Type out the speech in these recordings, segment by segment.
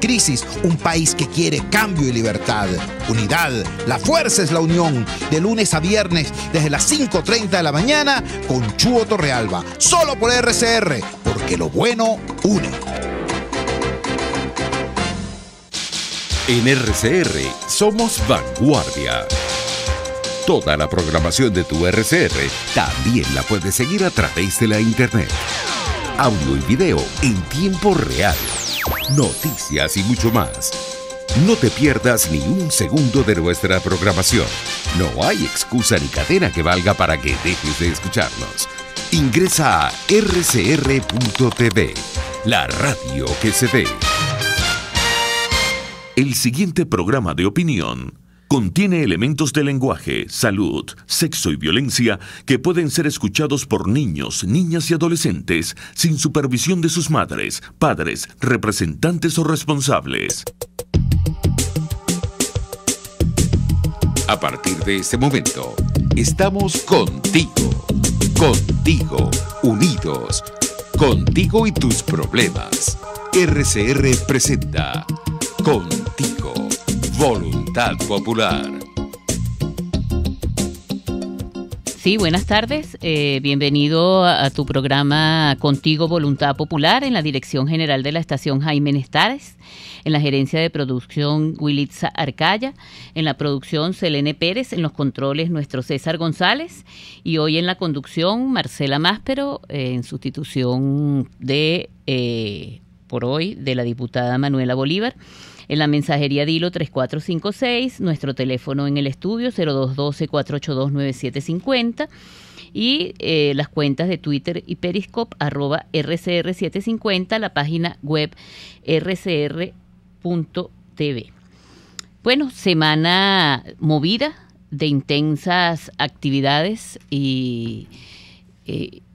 crisis, un país que quiere cambio y libertad. Unidad, la fuerza es la unión. De lunes a viernes, desde las 5:30 de la mañana, con Chuo Torrealba. Solo por RCR, porque lo bueno une. En RCR somos vanguardia. Toda la programación de tu RCR también la puedes seguir a través de la internet. Audio y video en tiempo real. Noticias y mucho más. No te pierdas ni un segundo de nuestra programación. No hay excusa ni cadena que valga para que dejes de escucharnos. Ingresa a rcr.tv, la radio que se ve. El siguiente programa de opinión contiene elementos de lenguaje, salud, sexo y violencia que pueden ser escuchados por niños, niñas y adolescentes sin supervisión de sus madres, padres, representantes o responsables. A partir de este momento, estamos contigo, unidos, contigo y tus problemas. RCR presenta Contigo, Voluntad Popular. Sí, buenas tardes. Bienvenido a tu programa Contigo, Voluntad Popular, en la dirección general de la estación Jaime Nestares, en la gerencia de producción Wilitza Arcaya, en la producción Selene Pérez, en los controles nuestro César González y hoy en la conducción Marcela Máspero, en sustitución de, por hoy, de la diputada Manuela Bolívar. En la mensajería Dilo 3456, nuestro teléfono en el estudio 0212-482-9750 y las cuentas de Twitter y Periscope @RCR750, la página web rcr.tv. Bueno, semana movida de intensas actividades y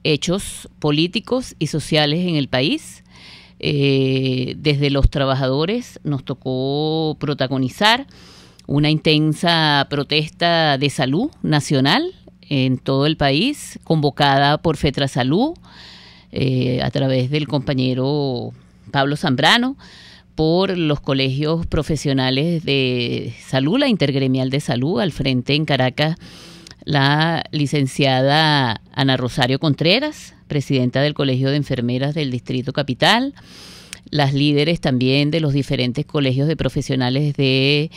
hechos políticos y sociales en el país. Desde los trabajadores nos tocó protagonizar una intensa protesta de salud nacional en todo el país, convocada por Fetrasalud a través del compañero Pablo Zambrano, por los colegios profesionales de salud, la Intergremial de Salud, al frente en Caracas la licenciada Ana Rosario Contreras, presidenta del Colegio de Enfermeras del Distrito Capital, las líderes también de los diferentes colegios de profesionales de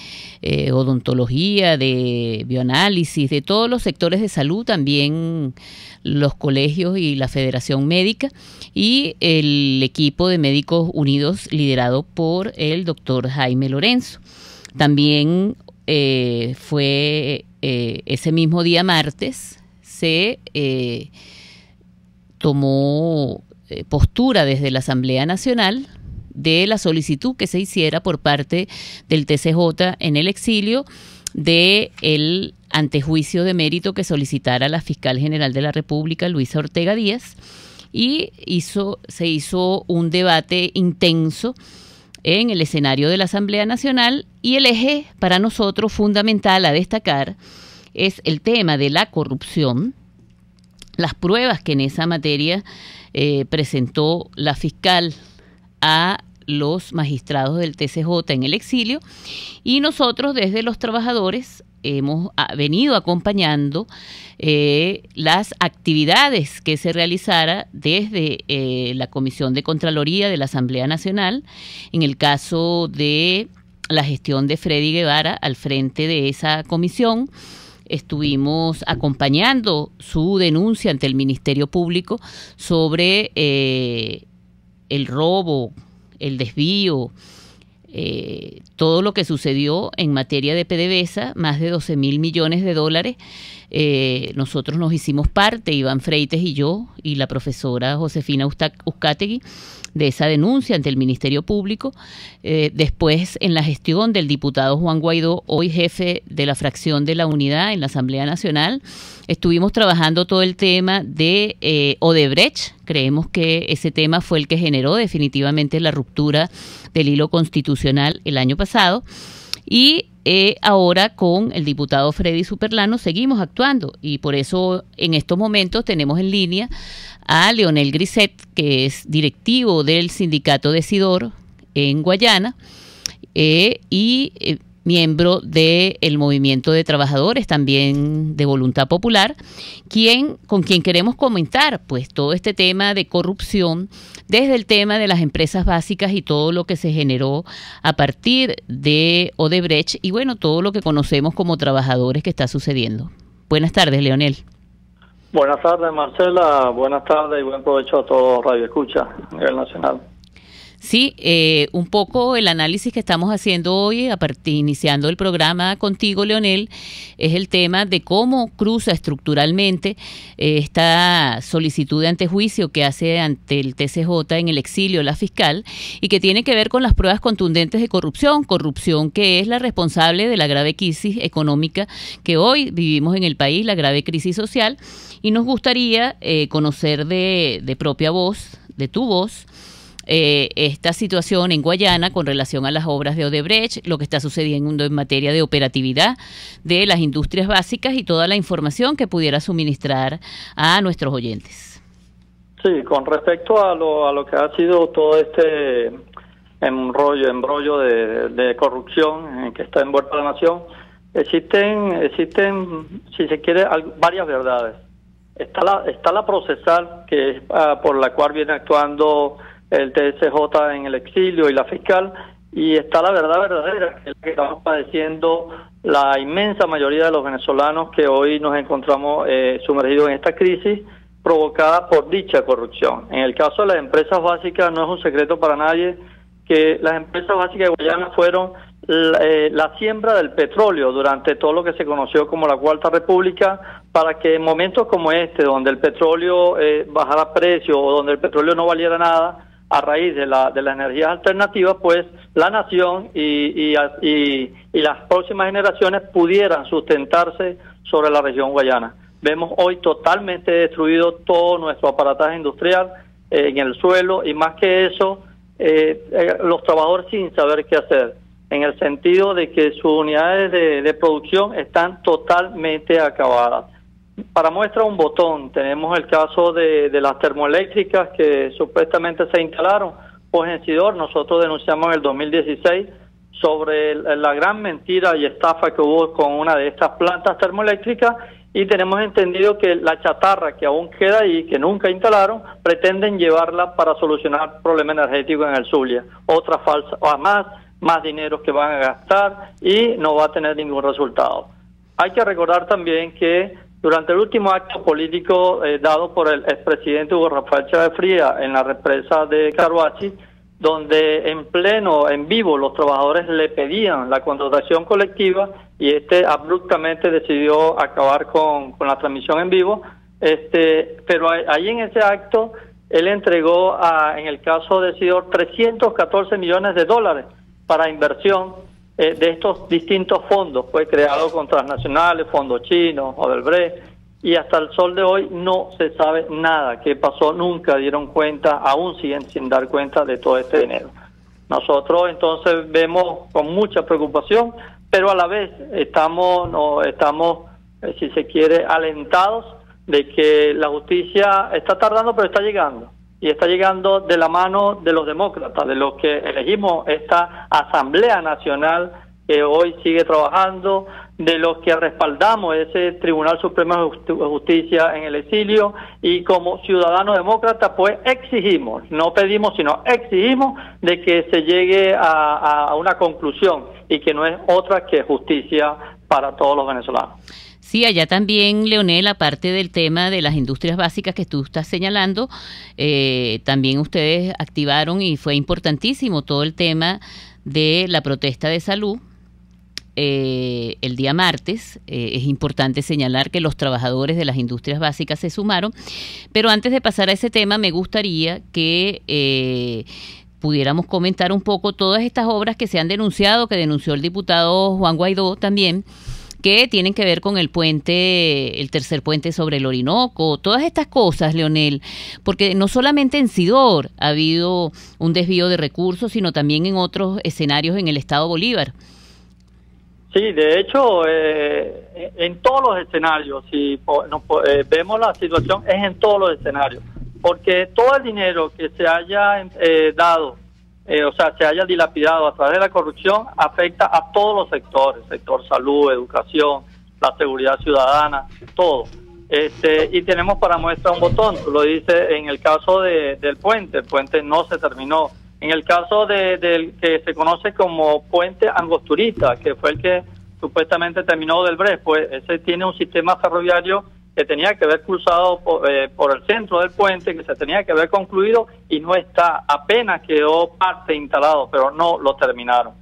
odontología, de bioanálisis, de todos los sectores de salud, también los colegios y la Federación Médica, y el equipo de Médicos Unidos liderado por el doctor Jaime Lorenzo. También fue ese mismo día martes, se tomó postura desde la Asamblea Nacional de la solicitud que se hiciera por parte del TCJ en el exilio del antejuicio de mérito que solicitara la Fiscal General de la República, Luisa Ortega Díaz, y se hizo un debate intenso en el escenario de la Asamblea Nacional, y el eje para nosotros fundamental a destacar es el tema de la corrupción, las pruebas que en esa materia presentó la fiscal a los magistrados del TCJ en el exilio, y nosotros desde los trabajadores hemos venido acompañando las actividades que se realizara desde la Comisión de Contraloría de la Asamblea Nacional, en el caso de la gestión de Freddy Guevara al frente de esa comisión. Estuvimos acompañando su denuncia ante el Ministerio Público sobre el robo, el desvío, todo lo que sucedió en materia de PDVSA, más de 12.000 millones de dólares. Nosotros nos hicimos parte, Iván Freites y yo, y la profesora Josefina Uzcategui, de esa denuncia ante el Ministerio Público. Después, en la gestión del diputado Juan Guaidó, hoy jefe de la fracción de la Unidad en la Asamblea Nacional, estuvimos trabajando todo el tema de Odebrecht. Creemos que ese tema fue el que generó definitivamente la ruptura del hilo constitucional el año pasado. Y ahora con el diputado Freddy Superlano seguimos actuando, y por eso en estos momentos tenemos en línea a Leonel Griset, que es directivo del sindicato Decidor en Guayana, y miembro del Movimiento de Trabajadores, también de Voluntad Popular, con quien queremos comentar pues todo este tema de corrupción, desde el tema de las empresas básicas y todo lo que se generó a partir de Odebrecht y bueno, todo lo que conocemos como trabajadores que está sucediendo. Buenas tardes, Leonel. Buenas tardes, Marcela. Buenas tardes y buen provecho a todos Radio Escucha a nivel nacional. Sí, un poco el análisis que estamos haciendo hoy, iniciando el programa contigo, Leonel, es el tema de cómo cruza estructuralmente esta solicitud de antejuicio que hace ante el TCJ en el exilio la fiscal y que tiene que ver con las pruebas contundentes de corrupción que es la responsable de la grave crisis económica que hoy vivimos en el país, la grave crisis social, y nos gustaría conocer de propia voz, de tu voz, esta situación en Guayana con relación a las obras de Odebrecht, lo que está sucediendo en materia de operatividad de las industrias básicas y toda la información que pudiera suministrar a nuestros oyentes. Sí, con respecto a lo que ha sido todo este embrollo de corrupción en que está envuelta la nación, existen, si se quiere, varias verdades. Está la procesal, que es por la cual viene actuando el TSJ en el exilio y la fiscal, y está la verdad verdadera, que es la que estamos padeciendo la inmensa mayoría de los venezolanos que hoy nos encontramos sumergidos en esta crisis provocada por dicha corrupción. En el caso de las empresas básicas, no es un secreto para nadie que las empresas básicas de Guayana fueron la siembra del petróleo durante todo lo que se conoció como la Cuarta República, para que en momentos como este, donde el petróleo bajara precio o donde el petróleo no valiera nada, a raíz de las energías alternativas, pues la nación y las próximas generaciones pudieran sustentarse sobre la región guayana. Vemos hoy totalmente destruido todo nuestro aparataje industrial en el suelo, y más que eso, los trabajadores sin saber qué hacer, en el sentido de que sus unidades de producción están totalmente acabadas. Para muestra un botón, tenemos el caso de las termoeléctricas que supuestamente se instalaron. Pues en Sidor, nosotros denunciamos en el 2016 sobre la gran mentira y estafa que hubo con una de estas plantas termoeléctricas, y tenemos entendido que la chatarra que aún queda ahí, que nunca instalaron, pretenden llevarla para solucionar problemas energéticos en el Zulia. Otra falsa, o más dinero que van a gastar y no va a tener ningún resultado. Hay que recordar también que durante el último acto político dado por el expresidente Hugo Rafael Chávez Frías en la represa de Caruachi, donde en vivo, los trabajadores le pedían la contratación colectiva, y abruptamente decidió acabar con la transmisión en vivo, pero ahí en ese acto él entregó, en el caso de Sidor, 314 millones de dólares para inversión de estos distintos fondos, pues creados con transnacionales, fondos chinos, Odebrecht, y hasta el sol de hoy no se sabe nada qué pasó, nunca dieron cuenta, aún siguen sin dar cuenta de todo este dinero. Nosotros entonces vemos con mucha preocupación, pero a la vez estamos si se quiere, alentados de que la justicia está tardando, pero está llegando. Y está llegando de la mano de los demócratas, de los que elegimos esta Asamblea Nacional que hoy sigue trabajando, de los que respaldamos ese Tribunal Supremo de Justicia en el exilio, y como ciudadanos demócratas pues exigimos, no pedimos sino exigimos de que se llegue a una conclusión, y que no es otra que justicia para todos los venezolanos. Sí, allá también, Leonel, aparte del tema de las industrias básicas que tú estás señalando, también ustedes activaron, y fue importantísimo, todo el tema de la protesta de salud el día martes. Es importante señalar que los trabajadores de las industrias básicas se sumaron, pero antes de pasar a ese tema me gustaría que pudiéramos comentar un poco todas estas obras que se han denunciado, que denunció el diputado Juan Guaidó también, que tienen que ver con el tercer puente sobre el Orinoco, todas estas cosas, Leonel, porque no solamente en Sidor ha habido un desvío de recursos, sino también en otros escenarios en el estado Bolívar. Sí, de hecho, en todos los escenarios, si vemos la situación, es en todos los escenarios, porque todo el dinero que se haya dado o sea, se haya dilapidado a través de la corrupción, afecta a todos los sectores, sector salud, educación, la seguridad ciudadana, todo. Y tenemos para muestra un botón, tú lo dices, en el caso del puente, el puente no se terminó. En el caso del que se conoce como puente Angosturita, que fue el que supuestamente terminó del Brest, pues ese tiene un sistema ferroviario que tenía que haber cruzado por el centro del puente, que se tenía que haber concluido y no está, apenas quedó parte instalado, pero no lo terminaron.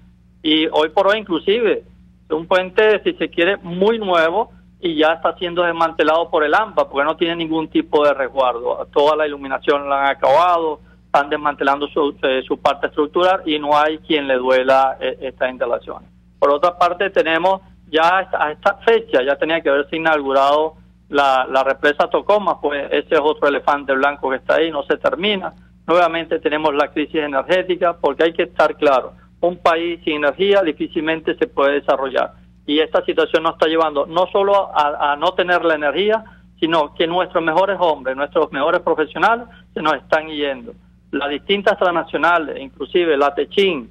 Y hoy por hoy inclusive, un puente, si se quiere, muy nuevo y ya está siendo desmantelado por el AMPA, porque no tiene ningún tipo de resguardo. Toda la iluminación la han acabado, están desmantelando su parte estructural y no hay quien le duela estas instalaciones. Por otra parte, tenemos ya a esta fecha, ya tenía que haberse inaugurado la represa Tocoma, pues ese es otro elefante blanco que está ahí, no se termina. Nuevamente tenemos la crisis energética, porque hay que estar claro, un país sin energía difícilmente se puede desarrollar. Y esta situación nos está llevando no solo a no tener la energía, sino que nuestros mejores hombres, nuestros mejores profesionales se nos están yendo. Las distintas transnacionales, inclusive la Techin,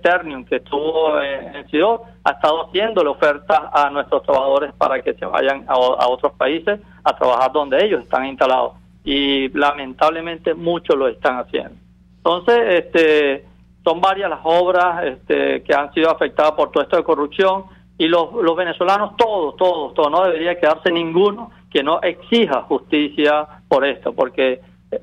Ternium, que estuvo en Sidó, ha estado haciéndole ofertas a nuestros trabajadores para que se vayan a otros países a trabajar donde ellos están instalados. Y lamentablemente muchos lo están haciendo. Entonces, son varias las obras que han sido afectadas por todo esto de corrupción, y los venezolanos, todos, no debería quedarse ninguno que no exija justicia por esto, porque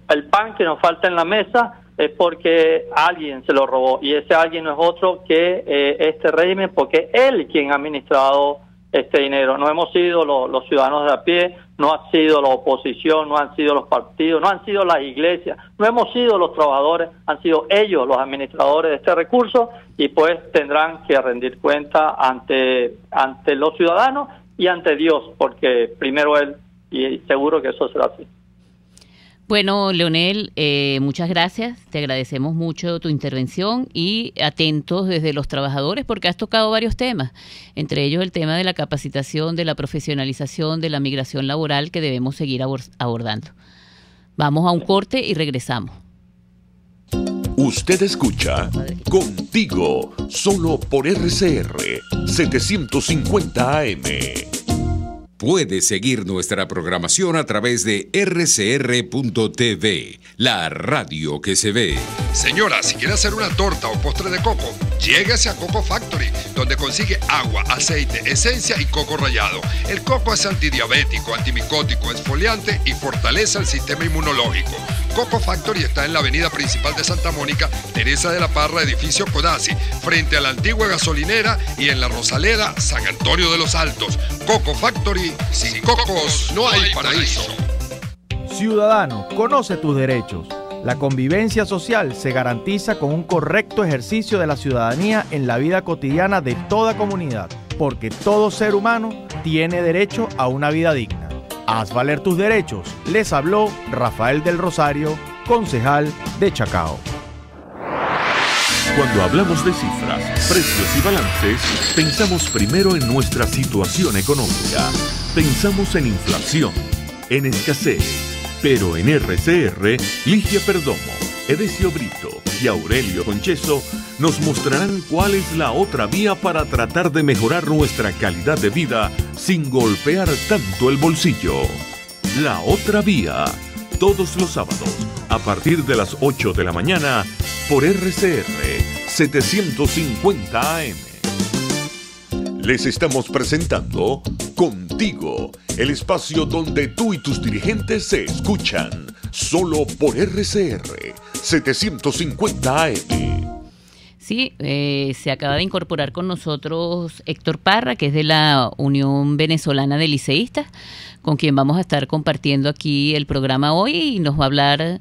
el pan que nos falta en la mesa es porque alguien se lo robó, y ese alguien no es otro que este régimen, porque él quien ha administrado este dinero. No hemos sido los ciudadanos de a pie, no ha sido la oposición, no han sido los partidos, no han sido las iglesias, no hemos sido los trabajadores, han sido ellos los administradores de este recurso, y pues tendrán que rendir cuenta ante los ciudadanos y ante Dios, porque primero él, y seguro que eso será así. Bueno, Leonel, muchas gracias, te agradecemos mucho tu intervención y atentos desde los trabajadores porque has tocado varios temas, entre ellos el tema de la capacitación, de la profesionalización, de la migración laboral que debemos seguir abordando. Vamos a un corte y regresamos. Usted escucha Contigo, solo por RCR 750 AM. Puede seguir nuestra programación a través de rcr.tv, la radio que se ve. Señora, si quiere hacer una torta o postre de coco, lléguese a Coco Factory, donde consigue agua, aceite, esencia y coco rallado. El coco es antidiabético, antimicótico, exfoliante y fortalece el sistema inmunológico. Coco Factory está en la avenida principal de Santa Mónica, Teresa de la Parra, edificio Codazzi, frente a la antigua gasolinera, y en la Rosaleda, San Antonio de los Altos. Coco Factory, sin cocos no hay paraíso. Ciudadano, conoce tus derechos. La convivencia social se garantiza con un correcto ejercicio de la ciudadanía en la vida cotidiana de toda comunidad, porque todo ser humano tiene derecho a una vida digna. Haz valer tus derechos. Les habló Rafael del Rosario, concejal de Chacao. Cuando hablamos de cifras, precios y balances, pensamos primero en nuestra situación económica. Pensamos en inflación, en escasez. Pero en RCR, Ligia Perdomo, Edesio Brito y Aurelio Concheso nos mostrarán cuál es la otra vía para tratar de mejorar nuestra calidad de vida sin golpear tanto el bolsillo. La otra vía, todos los sábados, a partir de las 8 de la mañana, por RCR 750 AM. Les estamos presentando Contigo, el espacio donde tú y tus dirigentes se escuchan, solo por RCR 750 AM. Sí, se acaba de incorporar con nosotros Héctor Parra, que es de la Unión Venezolana de Liceístas, con quien vamos a estar compartiendo aquí el programa hoy, y nos va a hablar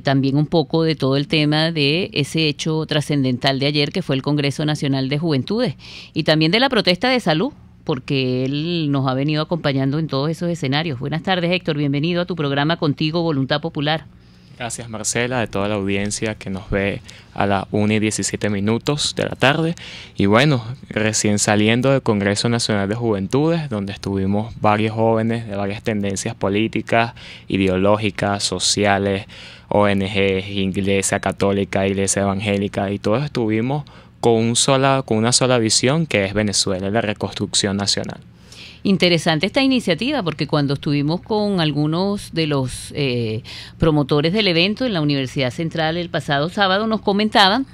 también un poco de todo el tema de ese hecho trascendental de ayer, que fue el Congreso Nacional de Juventudes, y también de la protesta de salud, porque él nos ha venido acompañando en todos esos escenarios. Buenas tardes, Héctor, bienvenido a tu programa Contigo, Voluntad Popular. Gracias, Marcela, de toda la audiencia que nos ve a las 1:17 de la tarde. Y bueno, recién saliendo del Congreso Nacional de Juventudes, donde estuvimos varios jóvenes de varias tendencias políticas, ideológicas, sociales, ONGs, Iglesia Católica, Iglesia Evangélica, y todos estuvimos con una sola visión, que es Venezuela, la reconstrucción nacional. Interesante esta iniciativa, porque cuando estuvimos con algunos de los promotores del evento en la Universidad Central el pasado sábado, nos comentaban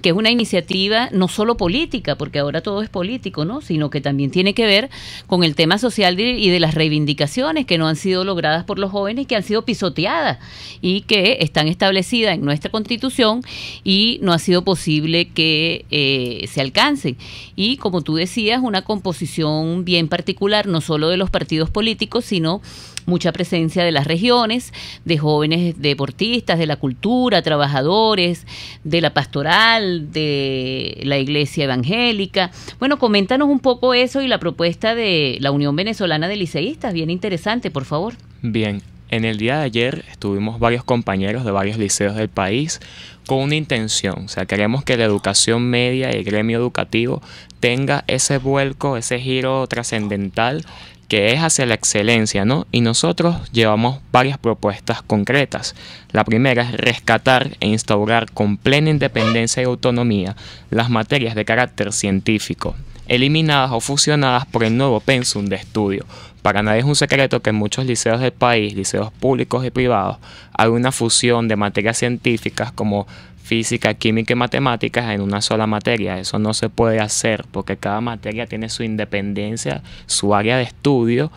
que es una iniciativa no solo política, porque ahora todo es político, ¿no?, sino que también tiene que ver con el tema social y de las reivindicaciones que no han sido logradas por los jóvenes, que han sido pisoteadas y que están establecidas en nuestra Constitución y no ha sido posible que se alcancen. Y como tú decías, una composición bien particular, no solo de los partidos políticos, sino mucha presencia de las regiones, de jóvenes deportistas, de la cultura, trabajadores, de la pastoral, de la iglesia evangélica. Bueno, coméntanos un poco eso y la propuesta de la Unión Venezolana de Liceístas, bien interesante, por favor. Bien, en el día de ayer estuvimos varios compañeros de varios liceos del país con una intención, o sea, queremos que la educación media y el gremio educativo tenga ese vuelco, ese giro trascendental que es hacia la excelencia, ¿no? Y nosotros llevamos varias propuestas concretas. La primera es rescatar e instaurar con plena independencia y autonomía las materias de carácter científico, eliminadas o fusionadas por el nuevo pensum de estudio. Para nadie es un secreto que en muchos liceos del país, liceos públicos y privados, hay una fusión de materias científicas como física, química y matemáticas en una sola materia. Eso no se puede hacer porque cada materia tiene su independencia, su área de estudio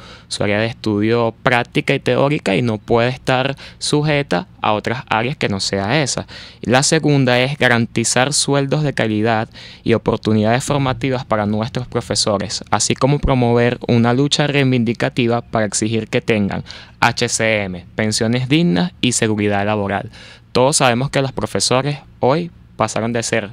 práctica y teórica, y no puede estar sujeta a otras áreas que no sea esa. Y la segunda es garantizar sueldos de calidad y oportunidades formativas para nuestros profesores, así como promover una lucha reivindicativa para exigir que tengan HCM, pensiones dignas y seguridad laboral. Todos sabemos que los profesores hoy pasaron de ser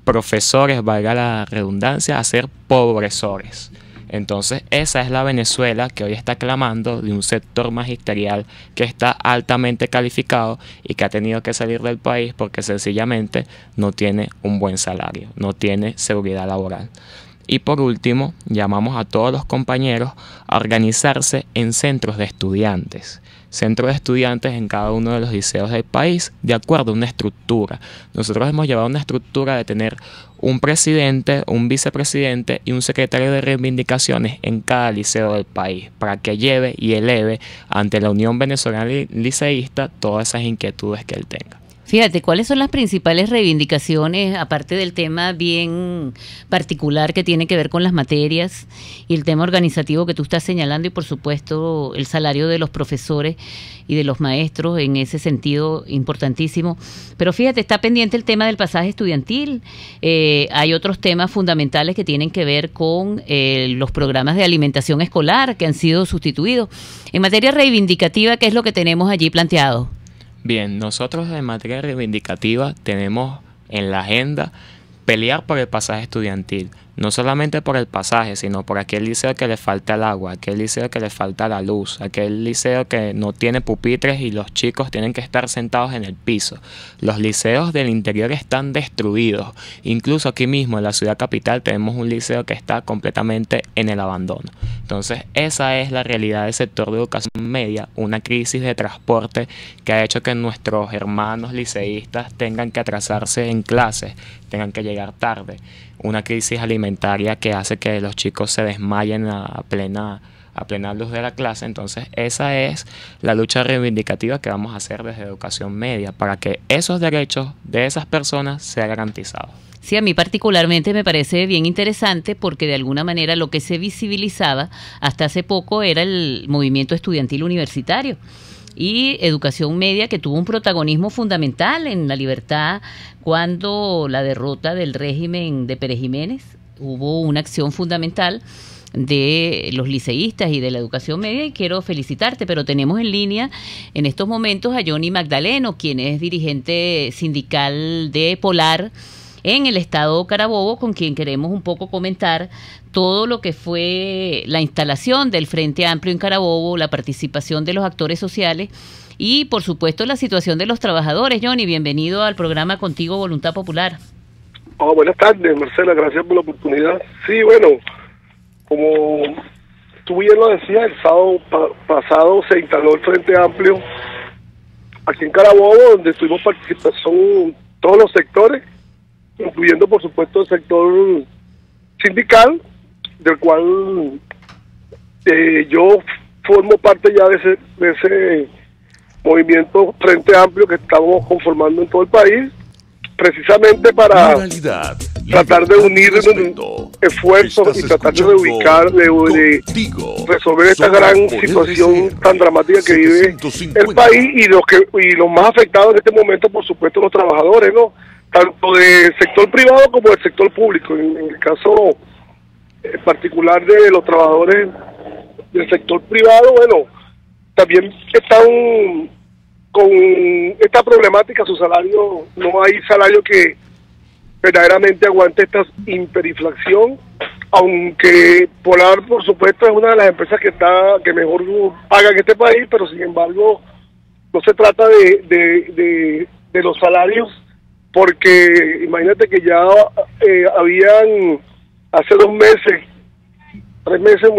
profesores, valga la redundancia, a ser pobresores. Entonces esa es la Venezuela que hoy está clamando, de un sector magisterial que está altamente calificado y que ha tenido que salir del país porque sencillamente no tiene un buen salario, no tiene seguridad laboral. Y por último, llamamos a todos los compañeros a organizarse en centros de estudiantes. Centros de estudiantes en cada uno de los liceos del país, de acuerdo a una estructura. Nosotros hemos llevado una estructura de tener un presidente, un vicepresidente y un secretario de reivindicaciones en cada liceo del país, para que lleve y eleve ante la Unión Venezolana Liceísta todas esas inquietudes que él tenga. Fíjate, ¿cuáles son las principales reivindicaciones, aparte del tema bien particular que tiene que ver con las materias y el tema organizativo que tú estás señalando, y por supuesto el salario de los profesores y de los maestros en ese sentido importantísimo? Pero fíjate, está pendiente el tema del pasaje estudiantil. Hay otros temas fundamentales que tienen que ver con los programas de alimentación escolar que han sido sustituidos. En materia reivindicativa, ¿qué es lo que tenemos allí planteado? Bien, nosotros en materia reivindicativa tenemos en la agenda pelear por el pasaje estudiantil, no solamente por el pasaje, sino por aquel liceo que le falta el agua, aquel liceo que le falta la luz, aquel liceo que no tiene pupitres y los chicos tienen que estar sentados en el piso. Los liceos del interior están destruidos. Incluso aquí mismo en la ciudad capital tenemos un liceo que está completamente en el abandono. Entonces esa es la realidad del sector de educación media, una crisis de transporte que ha hecho que nuestros hermanos liceístas tengan que atrasarse en clases, tengan que llegar tarde. Una crisis alimentaria que hace que los chicos se desmayen a plena luz de la clase. Entonces esa es la lucha reivindicativa que vamos a hacer desde educación media para que esos derechos de esas personas sean garantizados. Sí, a mí particularmente me parece bien interesante porque de alguna manera lo que se visibilizaba hasta hace poco era el movimiento estudiantil universitario y educación media, que tuvo un protagonismo fundamental en la libertad cuando la derrota del régimen de Pérez Jiménez. Hubo una acción fundamental de los liceístas y de la educación media, y quiero felicitarte, pero tenemos en línea en estos momentos a Johnny Magdaleno, quien es dirigente sindical de Polar en el estado Carabobo, con quien queremos un poco comentar todo lo que fue la instalación del Frente Amplio en Carabobo, la participación de los actores sociales y, por supuesto, la situación de los trabajadores. Johnny, bienvenido al programa Contigo Voluntad Popular. Buenas tardes, Marcela, gracias por la oportunidad. Sí, bueno, como tú bien lo decías, el sábado pasado se instaló el Frente Amplio aquí en Carabobo, donde tuvimos participación todos los sectores, incluyendo por supuesto el sector sindical, del cual yo formo parte ya de ese movimiento Frente Amplio que estamos conformando en todo el país, precisamente para tratar de unir esfuerzos y tratar de ubicar, de resolver esta gran situación tan dramática que vive el país, y los más afectados en este momento, por supuesto, los trabajadores, ¿no? Tanto del sector privado como del sector público. En el caso particular de los trabajadores del sector privado, bueno, también están con esta problemática. Su salario, no hay salario que verdaderamente aguante esta hiperinflación, aunque Polar, por supuesto, es una de las empresas que mejor paga en este país, pero sin embargo no se trata de los salarios, porque imagínate que ya habían hace 2 meses, 3 meses,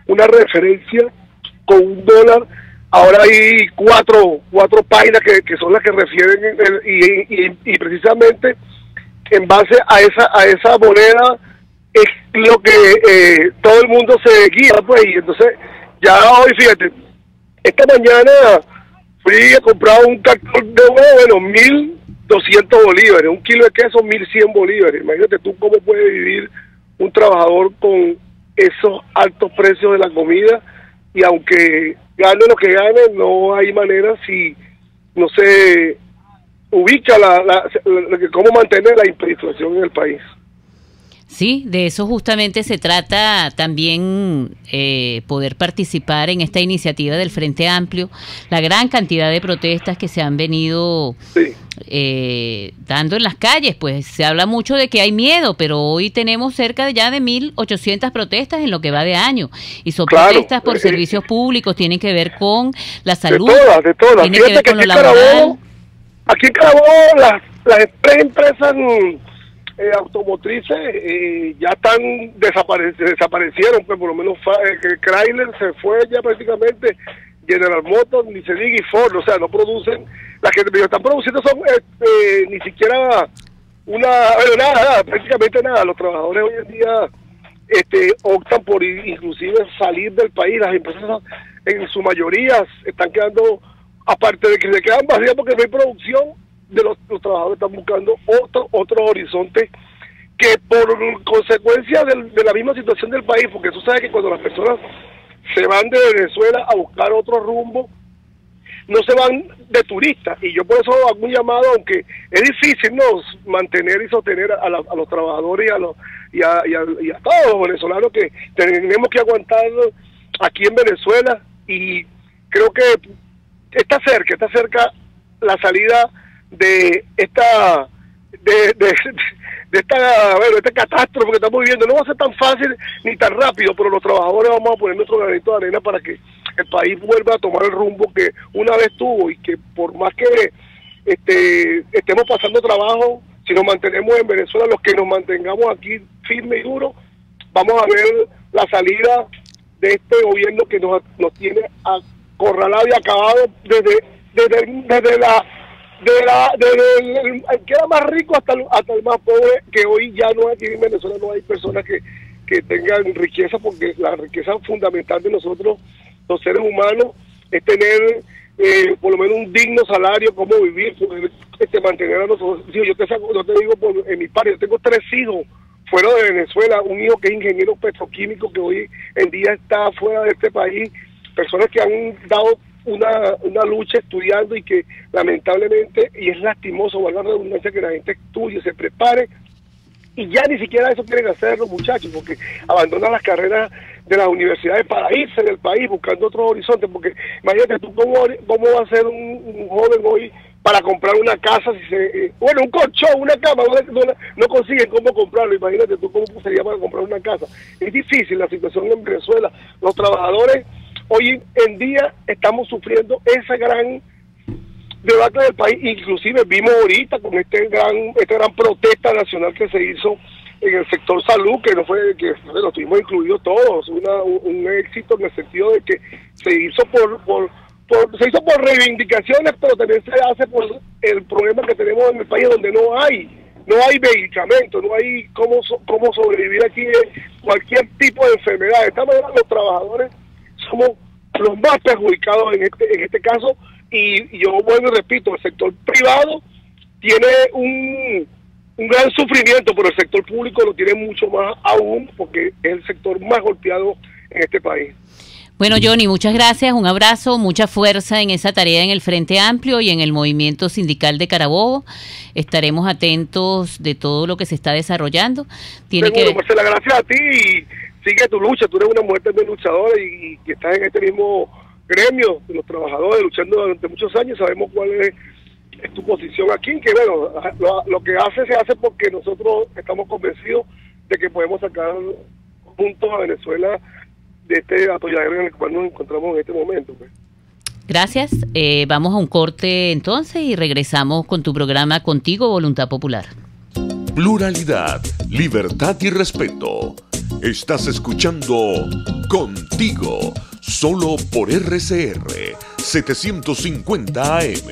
una referencia con $1. Ahora hay cuatro páginas que son las que refieren, y precisamente en base a esa moneda es lo que todo el mundo se guía, pues. Y entonces ya hoy, fíjate, esta mañana fui a comprar un cartón de huevo, 1.200 bolívares, un kilo de queso, 1.100 bolívares. Imagínate tú cómo puede vivir un trabajador con esos altos precios de la comida, y aunque gane lo que gane, no hay manera si no se ubica cómo mantener la hiperinflación en el país. Sí, de eso justamente se trata también, poder participar en esta iniciativa del Frente Amplio, la gran cantidad de protestas que se han venido dando en las calles. Pues se habla mucho de que hay miedo, pero hoy tenemos cerca ya de 1.800 protestas en lo que va de año, y son protestas por servicios públicos, tienen que ver con la salud, de todas. tienen que ver con lo laboral. Aquí en Carabobo las 3 empresas automotrices ya están desaparecieron, pues por lo menos Chrysler se fue ya prácticamente, General Motors, ni se diga, y Ford, o sea, no producen. Las que están produciendo son ni siquiera nada, prácticamente nada. Los trabajadores hoy en día optan por inclusive salir del país. Las empresas en su mayoría están quedando, aparte de que se quedan vacías porque no hay producción, los trabajadores están buscando otro horizonte, que por consecuencia de la misma situación del país, porque tú sabes que cuando las personas se van de Venezuela a buscar otro rumbo, no se van de turistas, y yo por eso hago un llamado, aunque es difícil, ¿no?, mantener y sostener a los trabajadores y a todos los venezolanos que tenemos que aguantar aquí en Venezuela, y creo que está cerca la salida de esta catástrofe que estamos viviendo. No va a ser tan fácil ni tan rápido, pero los trabajadores vamos a poner nuestro granito de arena para que el país vuelva a tomar el rumbo que una vez tuvo, y que por más que estemos pasando trabajo, si nos mantenemos en Venezuela, los que nos mantengamos aquí firme y duro, vamos a ver la salida de este gobierno que nos tiene acorralado y acabado desde el que era más rico hasta el más pobre, que hoy ya no hay. Aquí en Venezuela no hay personas que tengan riqueza, porque la riqueza fundamental de nosotros, los seres humanos, es tener por lo menos un digno salario, cómo vivir, poder mantener a nosotros. Yo te digo, en mi parte, yo tengo 3 hijos fuera de Venezuela, un hijo que es ingeniero petroquímico, que hoy en día está fuera de este país, personas que han dado una lucha estudiando, y que lamentablemente, y es lastimoso, valga la redundancia, que la gente estudie, se prepare, y ya ni siquiera eso quieren hacer los muchachos, porque abandonan las carreras de las universidades para irse del país buscando otros horizontes. Porque imagínate tú cómo va a ser un joven hoy para comprar una casa, un colchón, una cama, no consiguen cómo comprarlo. Imagínate tú cómo sería para comprar una casa. Es difícil la situación en Venezuela. Los trabajadores hoy en día estamos sufriendo esa gran debacle del país. Inclusive vimos ahorita con esta gran protesta nacional que se hizo en el sector salud, que no fue, que lo tuvimos incluidos todos, un éxito en el sentido de que se hizo se hizo por reivindicaciones, pero también se hace por el problema que tenemos en el país, donde no hay medicamentos, no hay cómo sobrevivir aquí cualquier tipo de enfermedad. De esta manera los trabajadores somos los más perjudicados en este caso, y yo vuelvo y repito, el sector privado tiene un gran sufrimiento, pero el sector público lo tiene mucho más aún, porque es el sector más golpeado en este país. Bueno, Johnny, muchas gracias, un abrazo, mucha fuerza en esa tarea en el Frente Amplio y en el movimiento sindical de Carabobo. Estaremos atentos de todo lo que se está desarrollando. Seguro, Marcela, gracias a ti, y sigue tu lucha. Tú eres una mujer también luchadora y que estás en este mismo gremio de los trabajadores luchando durante muchos años. Sabemos cuál es tu posición aquí, que bueno, lo que se hace porque nosotros estamos convencidos de que podemos sacar juntos a Venezuela de este atolladero en el cual nos encontramos en este momento, pues. Gracias. Vamos a un corte entonces y regresamos con tu programa Contigo, Voluntad Popular. Pluralidad, libertad y respeto. Estás escuchando Contigo, solo por RCR 750 AM.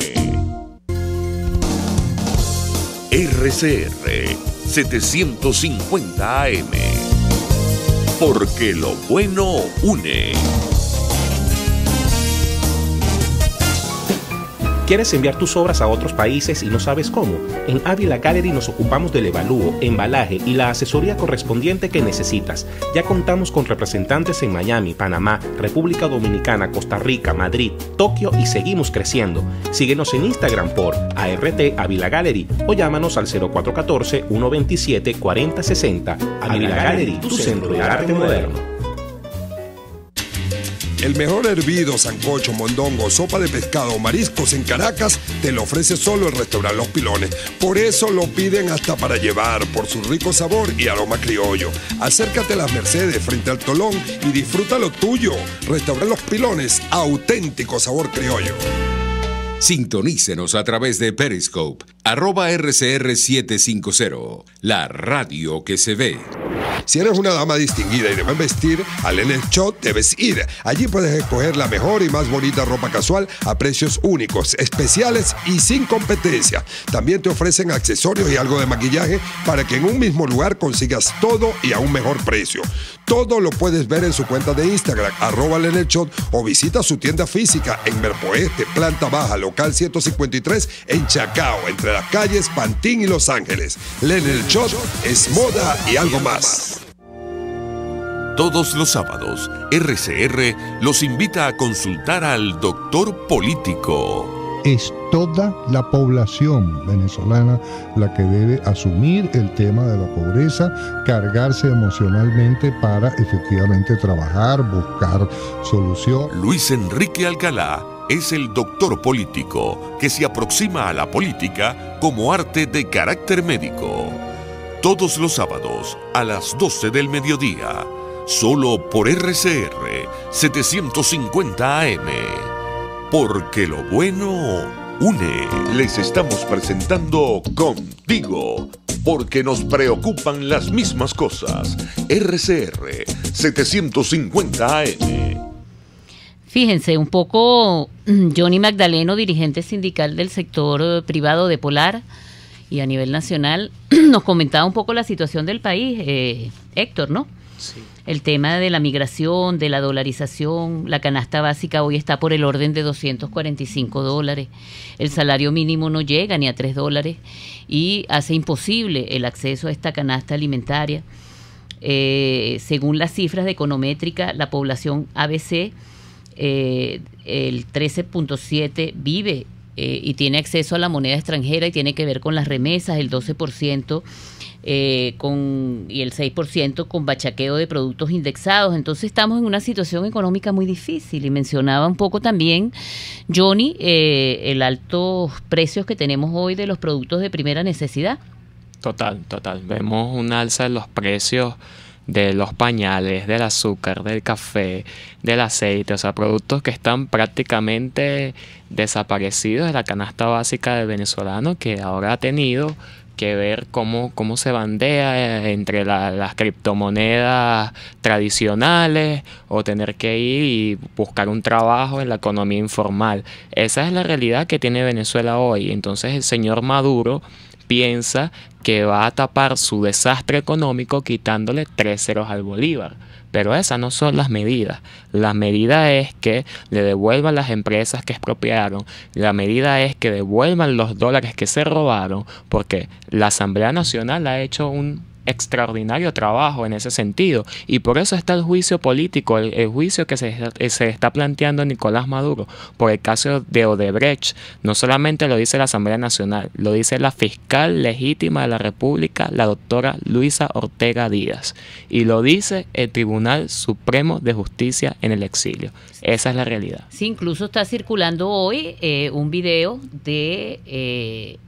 RCR 750 AM. Porque lo bueno une. ¿Quieres enviar tus obras a otros países y no sabes cómo? En Ávila Gallery nos ocupamos del evalúo, embalaje y la asesoría correspondiente que necesitas. Ya contamos con representantes en Miami, Panamá, República Dominicana, Costa Rica, Madrid, Tokio y seguimos creciendo. Síguenos en Instagram por ART Ávila Gallery o llámanos al 0414-127-4060. Ávila Gallery, tu centro de arte moderno. El mejor hervido, sancocho, mondongo, sopa de pescado o mariscos en Caracas te lo ofrece solo el restaurante Los Pilones. Por eso lo piden hasta para llevar, por su rico sabor y aroma criollo. Acércate a Las Mercedes frente al Tolón y disfruta lo tuyo. Restaurante Los Pilones, auténtico sabor criollo. Sintonícenos a través de Periscope, @RCR750, la radio que se ve. Si eres una dama distinguida y debes vestir, al Lenel Shop debes ir. Allí puedes escoger la mejor y más bonita ropa casual a precios únicos, especiales y sin competencia. También te ofrecen accesorios y algo de maquillaje para que en un mismo lugar consigas todo y a un mejor precio. Todo lo puedes ver en su cuenta de Instagram, @Lenel Shop, o visita su tienda física en Merpoeste, planta baja, local 153, en Chacao, entre las calles Pantín y Los Ángeles. Lenel Shop es moda y algo más. Todos los sábados, RCR los invita a consultar al doctor político. Es toda la población venezolana la que debe asumir el tema de la pobreza, cargarse emocionalmente para efectivamente trabajar, buscar solución. Luis Enrique Alcalá es el doctor político que se aproxima a la política como arte de carácter médico. Todos los sábados a las 12 del mediodía, solo por RCR 750 AM. Porque lo bueno une. Les estamos presentando Contigo, porque nos preocupan las mismas cosas. RCR 750 AM. Fíjense, un poco Johnny Magdaleno, dirigente sindical del sector privado de Polar y a nivel nacional, nos comentaba un poco la situación del país, Héctor, ¿no? Sí. El tema de la migración, de la dolarización, la canasta básica hoy está por el orden de $245. El salario mínimo no llega ni a $3 y hace imposible el acceso a esta canasta alimentaria. Según las cifras de Econométrica, la población ABC, el 13.7 vive y tiene acceso a la moneda extranjera y tiene que ver con las remesas, el 12% y el 6% con bachaqueo de productos indexados. Entonces estamos en una situación económica muy difícil, y mencionaba un poco también Johnny el altos precios que tenemos hoy de los productos de primera necesidad. Total. Vemos un alza en los precios de los pañales, del azúcar, del café, del aceite, o sea, productos que están prácticamente desaparecidos de la canasta básica del venezolano, que ahora ha tenido que ver cómo se bandea entre las criptomonedas tradicionales o tener que ir y buscar un trabajo en la economía informal. Esa es la realidad que tiene Venezuela hoy. Entonces el señor Maduro piensa que va a tapar su desastre económico quitándole 3 ceros al bolívar. Pero esas no son las medidas. La medida es que le devuelvan las empresas que expropiaron. La medida es que devuelvan los dólares que se robaron, porque la Asamblea Nacional ha hecho un extraordinario trabajo en ese sentido, y por eso está el juicio político, el juicio que se está planteando Nicolás Maduro por el caso de Odebrecht. No solamente lo dice la Asamblea Nacional, lo dice la fiscal legítima de la República, la doctora Luisa Ortega Díaz, y lo dice el Tribunal Supremo de Justicia en el exilio. Esa es la realidad. Sí, incluso está circulando hoy un video de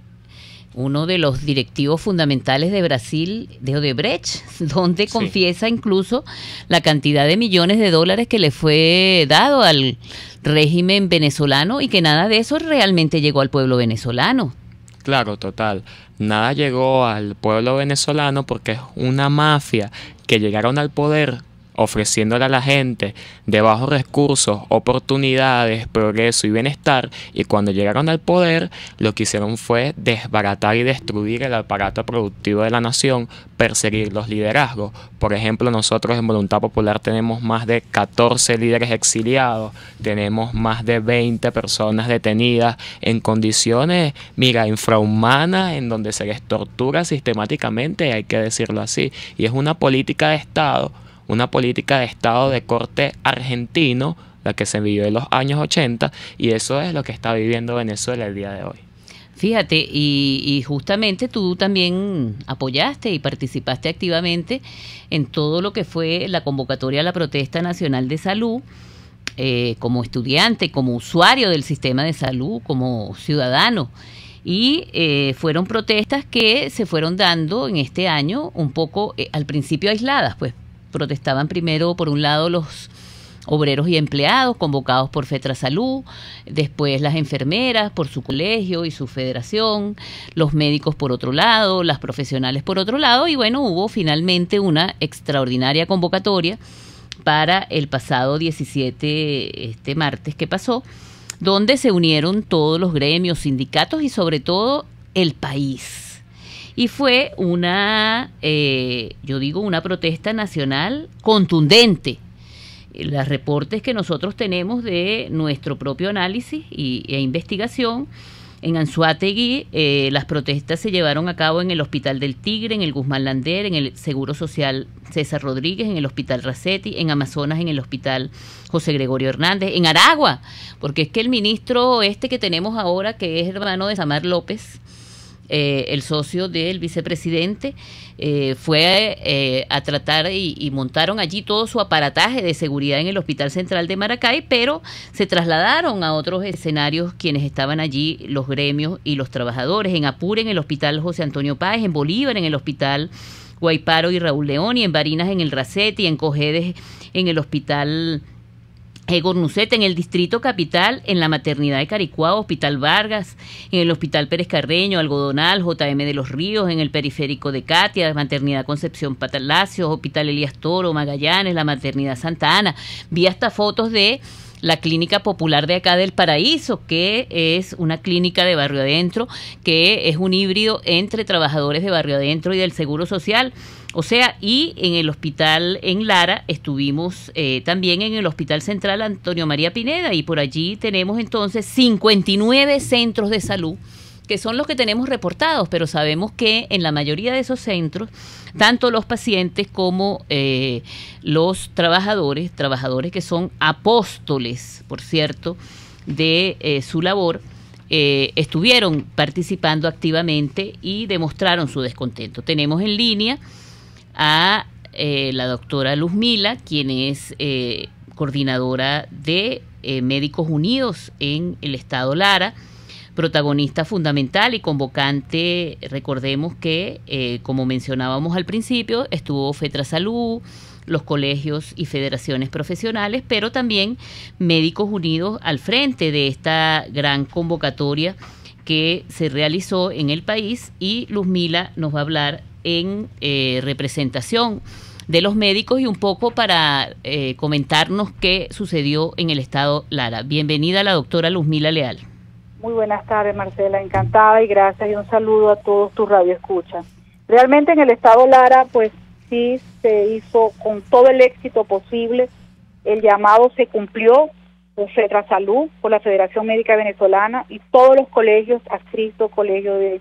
uno de los directivos fundamentales de Brasil, de Odebrecht, donde confiesa incluso la cantidad de millones de dólares que le fue dado al régimen venezolano y que nada de eso realmente llegó al pueblo venezolano. Claro, total. Nada llegó al pueblo venezolano porque es una mafia que llegaron al poder ofreciéndole a la gente de bajos recursos, oportunidades, progreso y bienestar, y cuando llegaron al poder lo que hicieron fue desbaratar y destruir el aparato productivo de la nación, perseguir los liderazgos. Por ejemplo, nosotros en Voluntad Popular tenemos más de 14 líderes exiliados, tenemos más de 20 personas detenidas en condiciones, mira, infrahumanas, en donde se les tortura sistemáticamente, hay que decirlo así, y es una política de Estado de corte argentino, la que se vivió en los años 80, y eso es lo que está viviendo Venezuela el día de hoy. Fíjate, y justamente tú también apoyaste y participaste activamente en todo lo que fue la convocatoria a la protesta nacional de salud, como estudiante, como usuario del sistema de salud, como ciudadano. Y fueron protestas que se fueron dando en este año un poco, al principio aisladas, pues. Protestaban primero, por un lado, los obreros y empleados convocados por FETRASalud, después las enfermeras por su colegio y su federación, los médicos por otro lado, las profesionales por otro lado, y bueno, hubo finalmente una extraordinaria convocatoria para el pasado 17, este martes que pasó, donde se unieron todos los gremios, sindicatos y sobre todo el país. Y fue una protesta nacional contundente. Los reportes que nosotros tenemos de nuestro propio análisis e investigación, en Anzoátegui las protestas se llevaron a cabo en el Hospital del Tigre, en el Guzmán Lander, en el Seguro Social César Rodríguez, en el Hospital Racetti, en Amazonas, en el Hospital José Gregorio Hernández, en Aragua, porque es que el ministro que tenemos ahora, que es hermano de Samar López, el socio del vicepresidente, fue a tratar y montaron allí todo su aparataje de seguridad en el Hospital Central de Maracay, pero se trasladaron a otros escenarios quienes estaban allí, los gremios y los trabajadores, en Apure, en el Hospital José Antonio Páez, en Bolívar, en el Hospital Guaiparo y Raúl León, y en Barinas, en el Racetti, en Cojedes, en el Hospital Gornuceta, en el Distrito Capital, en la Maternidad de Caricuao, Hospital Vargas, en el Hospital Pérez Carreño, Algodonal, JM de los Ríos, en el Periférico de Catia, Maternidad Concepción Palacios, Hospital Elías Toro, Magallanes, la Maternidad Santa Ana. Vi hasta fotos de la Clínica Popular de acá del Paraíso, que es una clínica de Barrio Adentro, que es un híbrido entre trabajadores de Barrio Adentro y del Seguro Social. O sea, y en el hospital en Lara estuvimos también en el Hospital Central Antonio María Pineda, y por allí tenemos entonces 59 centros de salud, que son los que tenemos reportados, pero sabemos que en la mayoría de esos centros, tanto los pacientes como los trabajadores que son apóstoles, por cierto, de su labor, estuvieron participando activamente y demostraron su descontento. Tenemos en línea a la doctora Luzmila, quien es coordinadora de Médicos Unidos en el estado Lara, protagonista fundamental y convocante. Recordemos que, como mencionábamos al principio, estuvo FETRASalud, los colegios y federaciones profesionales, pero también Médicos Unidos al frente de esta gran convocatoria que se realizó en el país, y Luzmila nos va a hablar en representación de los médicos y un poco para comentarnos qué sucedió en el estado Lara. Bienvenida la doctora Luzmila Leal. Muy buenas tardes, Marcela, encantada y gracias, y un saludo a todos tus radioescuchas. Realmente en el estado Lara, pues sí se hizo con todo el éxito posible, el llamado se cumplió por FEDRASalud, por la Federación Médica Venezolana y todos los colegios adscritos, colegio de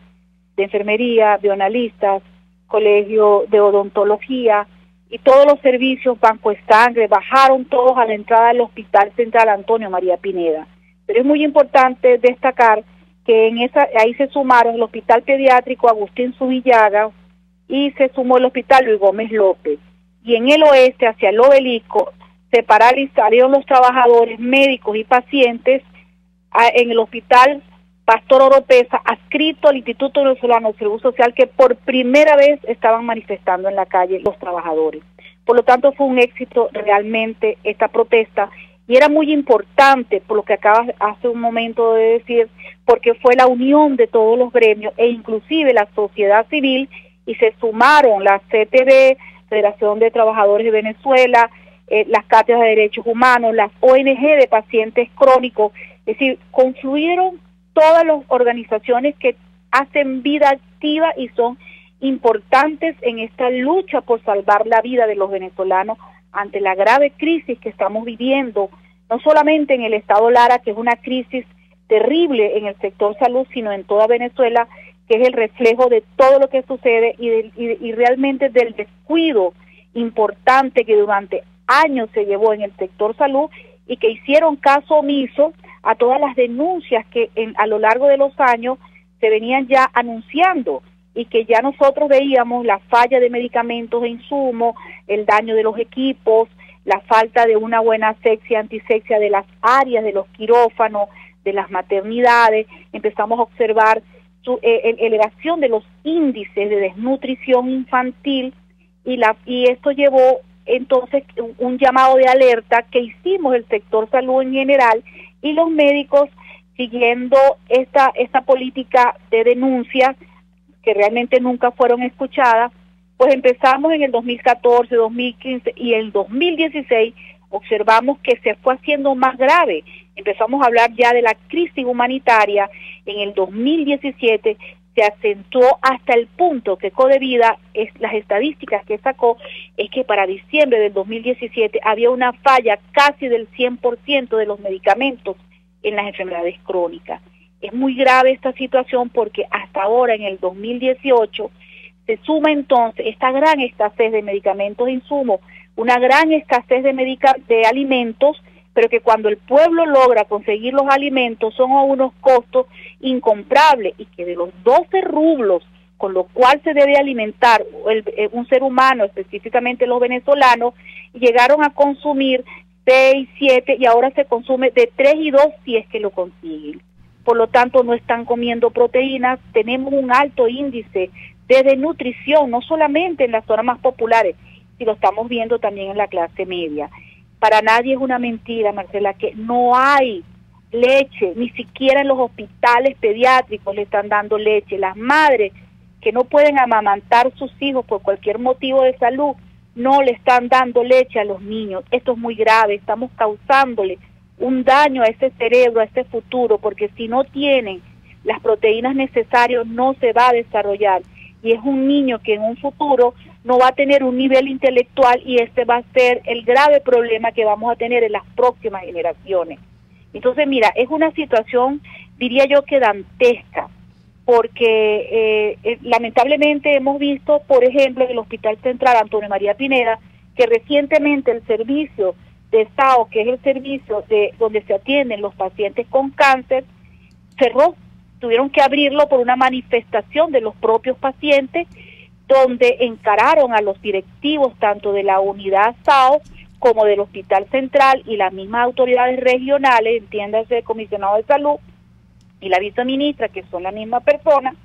enfermería, bioanalistas, colegio de odontología y todos los servicios, banco de sangre, bajaron todos a la entrada del Hospital Central Antonio María Pineda. Pero es muy importante destacar que ahí se sumaron el Hospital Pediátrico Agustín Zubillaga y se sumó el Hospital Luis Gómez López. Y en el oeste, hacia el Obelisco, se paralizaron los trabajadores médicos y pacientes en el Hospital Pastor Oropesa, adscrito al Instituto Venezolano de Seguro Social, que por primera vez estaban manifestando en la calle los trabajadores. Por lo tanto, fue un éxito realmente esta protesta, y era muy importante, por lo que acabas hace un momento de decir, porque fue la unión de todos los gremios e inclusive la sociedad civil, y se sumaron la CTV, Federación de Trabajadores de Venezuela, las cátedras de derechos humanos, las ONG de pacientes crónicos, es decir, confluyeron todas las organizaciones que hacen vida activa y son importantes en esta lucha por salvar la vida de los venezolanos ante la grave crisis que estamos viviendo, no solamente en el estado Lara, que es una crisis terrible en el sector salud, sino en toda Venezuela, que es el reflejo de todo lo que sucede y realmente del descuido importante que durante años se llevó en el sector salud, y que hicieron caso omiso a todas las denuncias que a lo largo de los años se venían ya anunciando, y que ya nosotros veíamos la falla de medicamentos e insumos, el daño de los equipos, la falta de una buena asepsia, antisepsia de las áreas de los quirófanos, de las maternidades. Empezamos a observar elevación de los índices de desnutrición infantil, y esto llevó entonces un llamado de alerta que hicimos el sector salud en general, y los médicos, siguiendo esta política de denuncias que realmente nunca fueron escuchadas, pues empezamos en el 2014, 2015 y el 2016 observamos que se fue haciendo más grave. Empezamos a hablar ya de la crisis humanitaria. En el 2017 se acentuó hasta el punto que Codevida, las estadísticas que sacó, es que para diciembre del 2017 había una falla casi del 100% de los medicamentos en las enfermedades crónicas. Es muy grave esta situación porque hasta ahora, en el 2018, se suma entonces esta gran escasez de medicamentos e insumos, una gran escasez de alimentos, pero que cuando el pueblo logra conseguir los alimentos son a unos costos incomprables, y que de los 12 rublos con lo cual se debe alimentar un ser humano, específicamente los venezolanos, llegaron a consumir 6, 7 y ahora se consume de 3 y 2 si es que lo consiguen. Por lo tanto, no están comiendo proteínas, tenemos un alto índice de desnutrición, no solamente en las zonas más populares, sino lo estamos viendo también en la clase media. Para nadie es una mentira, Marcela, que no hay leche, ni siquiera en los hospitales pediátricos le están dando leche. Las madres que no pueden amamantar sus hijos por cualquier motivo de salud, no le están dando leche a los niños. Esto es muy grave, estamos causándole un daño a ese cerebro, a ese futuro, porque si no tienen las proteínas necesarias no se va a desarrollar, y es un niño que en un futuro no va a tener un nivel intelectual, y este va a ser el grave problema que vamos a tener en las próximas generaciones. Entonces, mira, es una situación, diría yo, que dantesca, porque lamentablemente hemos visto, por ejemplo, en el Hospital Central Antonio María Pineda, que recientemente el servicio de SAO, que es el servicio donde se atienden los pacientes con cáncer, cerró. Tuvieron que abrirlo por una manifestación de los propios pacientes, donde encararon a los directivos tanto de la unidad SAO como del Hospital Central y las mismas autoridades regionales, entiéndase el comisionado de salud y la viceministra, que son la misma persona.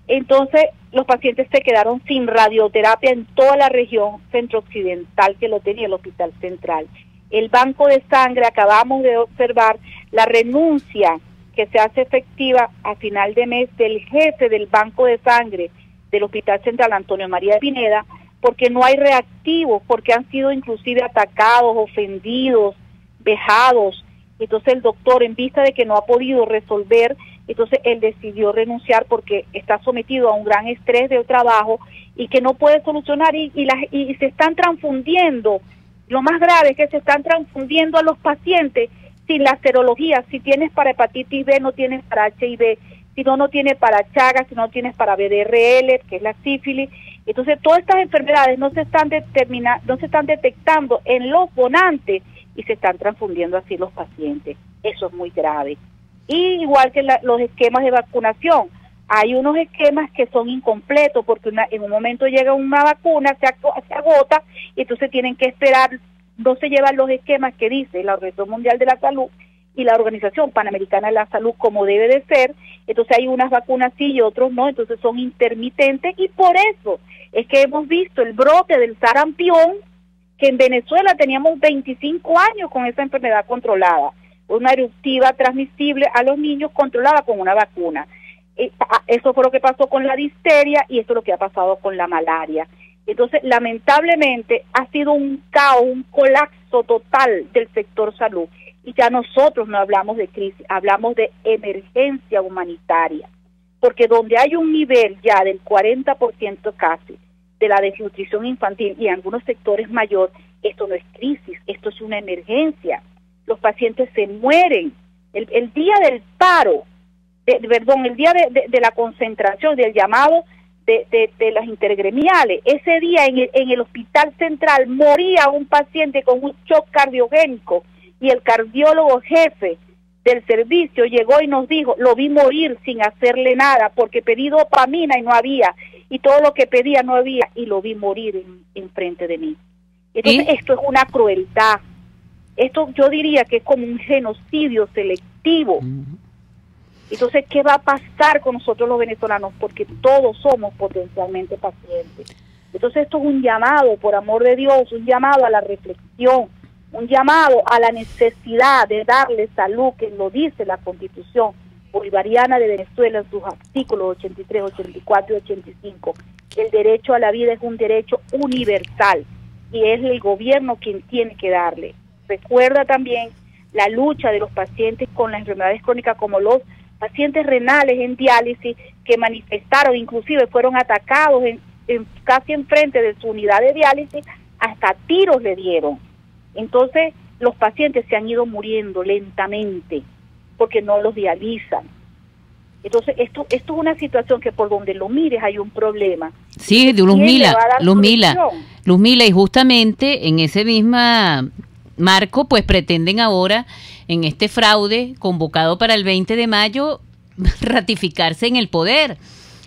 Entonces los pacientes se quedaron sin radioterapia en toda la región centro-occidental que lo tenía el Hospital Central. El banco de sangre, acabamos de observar la renuncia que se hace efectiva a final de mes del jefe del Banco de Sangre del Hospital Central Antonio María de Pineda, porque no hay reactivos, porque han sido inclusive atacados, ofendidos, vejados. Entonces el doctor, en vista de que no ha podido resolver, entonces él decidió renunciar porque está sometido a un gran estrés del trabajo y que no puede solucionar y se están transfundiendo. Lo más grave es que se están transfundiendo a los pacientes sin la serología. Si tienes para hepatitis B, no tienes para HIV, si no tienes para Chagas, si no tienes para BDRL, que es la sífilis. Entonces todas estas enfermedades no se están detectando en los donantes y se están transfundiendo así los pacientes. Eso es muy grave. Y igual que los esquemas de vacunación, hay unos esquemas que son incompletos porque en un momento llega una vacuna, se agota, y entonces tienen que esperar, no se llevan los esquemas que dice la Organización Mundial de la Salud y la Organización Panamericana de la Salud como debe de ser. Entonces hay unas vacunas sí y otros no, entonces son intermitentes, y por eso es que hemos visto el brote del sarampión, que en Venezuela teníamos 25 años con esa enfermedad controlada, una eruptiva transmisible a los niños controlada con una vacuna. Eso fue lo que pasó con la difteria y esto es lo que ha pasado con la malaria. Entonces, lamentablemente, ha sido un caos, un colapso total del sector salud. Y ya nosotros no hablamos de crisis, hablamos de emergencia humanitaria. Porque donde hay un nivel ya del 40% casi de la desnutrición infantil y en algunos sectores mayor, esto no es crisis, esto es una emergencia. Los pacientes se mueren. El día del paro, el día de la concentración, del llamado de las intergremiales, ese día en el Hospital Central moría un paciente con un shock cardiogénico y el cardiólogo jefe del servicio llegó y nos dijo, lo vi morir sin hacerle nada porque pedí dopamina y no había, y todo lo que pedía no había, y lo vi morir enfrente de mí. Entonces esto es una crueldad. Esto yo diría que es como un genocidio selectivo. Entonces, ¿qué va a pasar con nosotros los venezolanos? Porque todos somos potencialmente pacientes. Entonces, esto es un llamado, por amor de Dios, un llamado a la reflexión, un llamado a la necesidad de darle salud, que lo dice la Constitución Bolivariana de Venezuela en sus artículos 83, 84 y 85. El derecho a la vida es un derecho universal y es el gobierno quien tiene que darle. Recuerda también la lucha de los pacientes con las enfermedades crónicas, como los pacientes renales en diálisis, que manifestaron, inclusive fueron atacados casi enfrente de su unidad de diálisis, hasta tiros le dieron. Entonces los pacientes se han ido muriendo lentamente porque no los dializan. Entonces esto es una situación que por donde lo mires hay un problema. Sí, de Luzmila, y justamente en ese misma marco, pues pretenden ahora, en este fraude convocado para el 20 de mayo, ratificarse en el poder.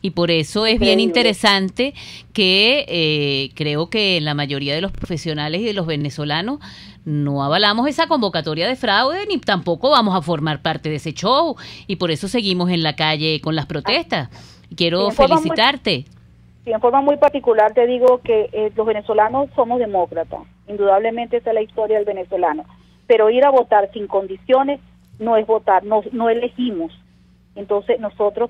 Y por eso es bien interesante que creo que la mayoría de los profesionales y de los venezolanos no avalamos esa convocatoria de fraude, ni tampoco vamos a formar parte de ese show. Y por eso seguimos en la calle con las protestas. Quiero felicitarte. En forma muy particular te digo que los venezolanos somos demócratas. Indudablemente esa es la historia del venezolano. Pero ir a votar sin condiciones no es votar, no elegimos. Entonces nosotros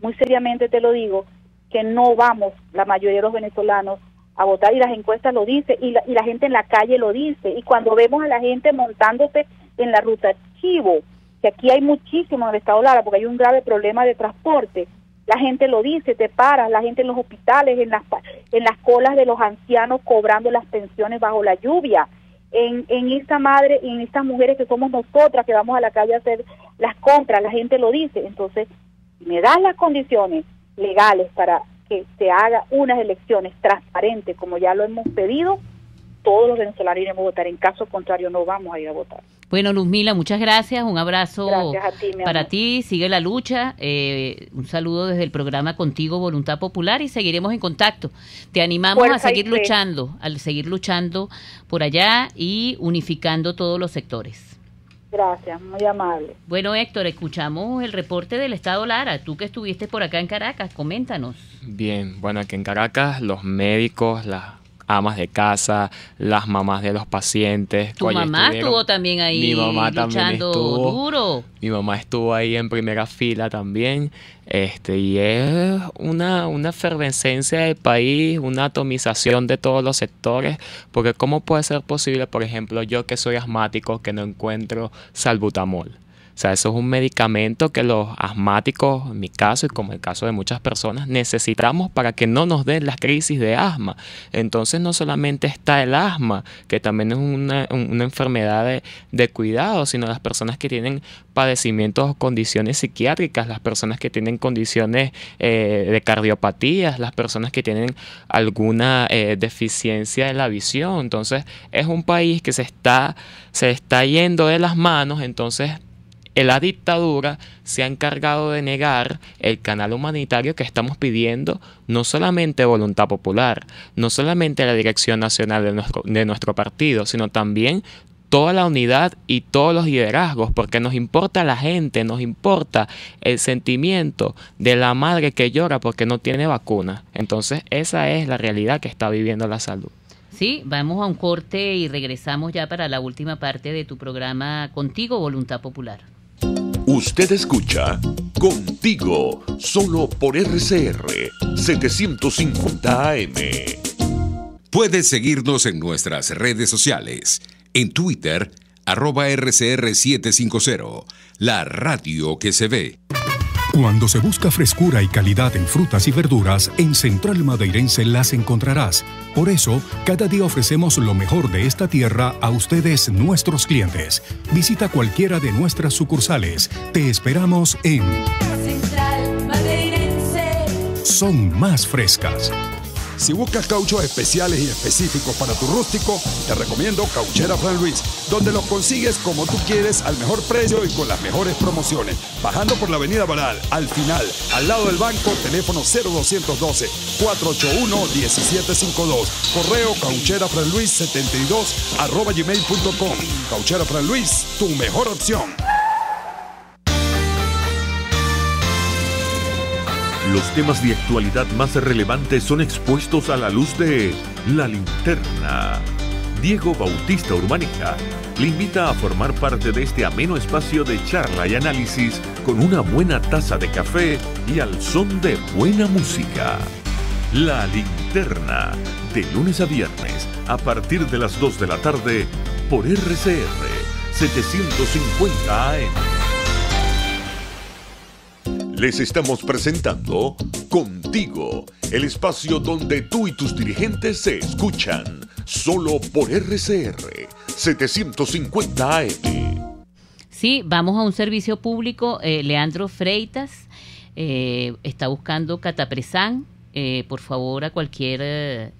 muy seriamente te lo digo, que no vamos, la mayoría de los venezolanos, a votar, y las encuestas lo dicen, y la gente en la calle lo dice, y cuando vemos a la gente montándose en la ruta Chivo, que aquí hay muchísimo en el estado Lara, porque hay un grave problema de transporte, la gente lo dice, te paras, la gente en los hospitales, en las colas de los ancianos cobrando las pensiones bajo la lluvia, en esta madre, en estas mujeres que somos nosotras, que vamos a la calle a hacer las compras, la gente lo dice. Entonces, si me das las condiciones legales para que se haga unas elecciones transparentes, como ya lo hemos pedido, todos los venezolanos iremos a votar. En caso contrario, no vamos a ir a votar. Bueno, Luzmila, muchas gracias. Un abrazo a ti, para ti. Sigue la lucha. Un saludo desde el programa Contigo Voluntad Popular y seguiremos en contacto. Te animamos a seguir luchando por allá y unificando todos los sectores. Gracias, muy amable. Bueno, Héctor, escuchamos el reporte del Estado Lara. Tú que estuviste por acá en Caracas, coméntanos. Bien, bueno, aquí en Caracas los médicos, las amas de casa, las mamás de los pacientes. Tu mamá estuvo también ahí. Mi mamá luchando también estuvo duro. Mi mamá estuvo ahí en primera fila también. Y es una efervescencia del país, una atomización de todos los sectores, porque ¿cómo puede ser posible, por ejemplo, yo que soy asmático, que no encuentro salbutamol? O sea, eso es un medicamento que los asmáticos, en mi caso y como el caso de muchas personas, necesitamos para que no nos den las crisis de asma. Entonces no solamente está el asma, que también es una enfermedad de cuidado, sino las personas que tienen padecimientos o condiciones psiquiátricas, las personas que tienen condiciones de cardiopatías, las personas que tienen alguna deficiencia de la visión. Entonces es un país que se está yendo de las manos. Entonces la dictadura se ha encargado de negar el canal humanitario que estamos pidiendo, no solamente Voluntad Popular, no solamente la dirección nacional de nuestro partido, sino también toda la unidad y todos los liderazgos, porque nos importa la gente, nos importa el sentimiento de la madre que llora porque no tiene vacuna. Entonces esa es la realidad que está viviendo la salud. Sí, vamos a un corte y regresamos ya para la última parte de tu programa Contigo, Voluntad Popular. Usted escucha Contigo, solo por RCR 750 AM. Puedes seguirnos en nuestras redes sociales. En Twitter, @RCR750, la radio que se ve. Cuando se busca frescura y calidad en frutas y verduras, en Central Madeirense las encontrarás. Por eso, cada día ofrecemos lo mejor de esta tierra a ustedes, nuestros clientes. Visita cualquiera de nuestras sucursales. Te esperamos en Central Madeirense. Son más frescas. Si buscas cauchos especiales y específicos para tu rústico, te recomiendo Cauchera Fran Luis, donde los consigues como tú quieres, al mejor precio y con las mejores promociones. Bajando por la avenida Baral, al final, al lado del banco, teléfono 0212-481-1752. Correo caucherafranluis72@gmail.com. Cauchera Fran Luis, tu mejor opción. Los temas de actualidad más relevantes son expuestos a la luz de La Linterna. Diego Bautista Urbaneja le invita a formar parte de este ameno espacio de charla y análisis con una buena taza de café y al son de buena música. La Linterna, de lunes a viernes, a partir de las 2 de la tarde, por RCR 750 AM. Les estamos presentando Contigo, el espacio donde tú y tus dirigentes se escuchan, solo por RCR 750 AM. Sí, vamos a un servicio público. Leandro Freitas está buscando Catapresan. Por favor, a cualquier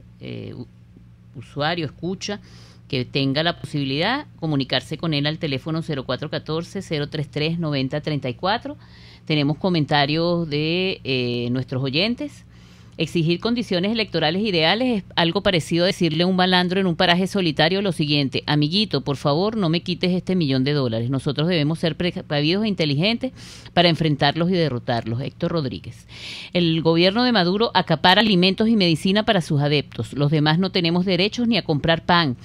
usuario, escucha, que tenga la posibilidad, comunicarse con él al teléfono 0414-033-9034. Tenemos comentarios de nuestros oyentes. Exigir condiciones electorales ideales es algo parecido a decirle a un malandro en un paraje solitario lo siguiente: amiguito, por favor, no me quites este $1.000.000. Nosotros debemos ser precavidos e inteligentes para enfrentarlos y derrotarlos. Héctor Rodríguez. El gobierno de Maduro acapara alimentos y medicina para sus adeptos. Los demás no tenemos derechos ni a comprar pan,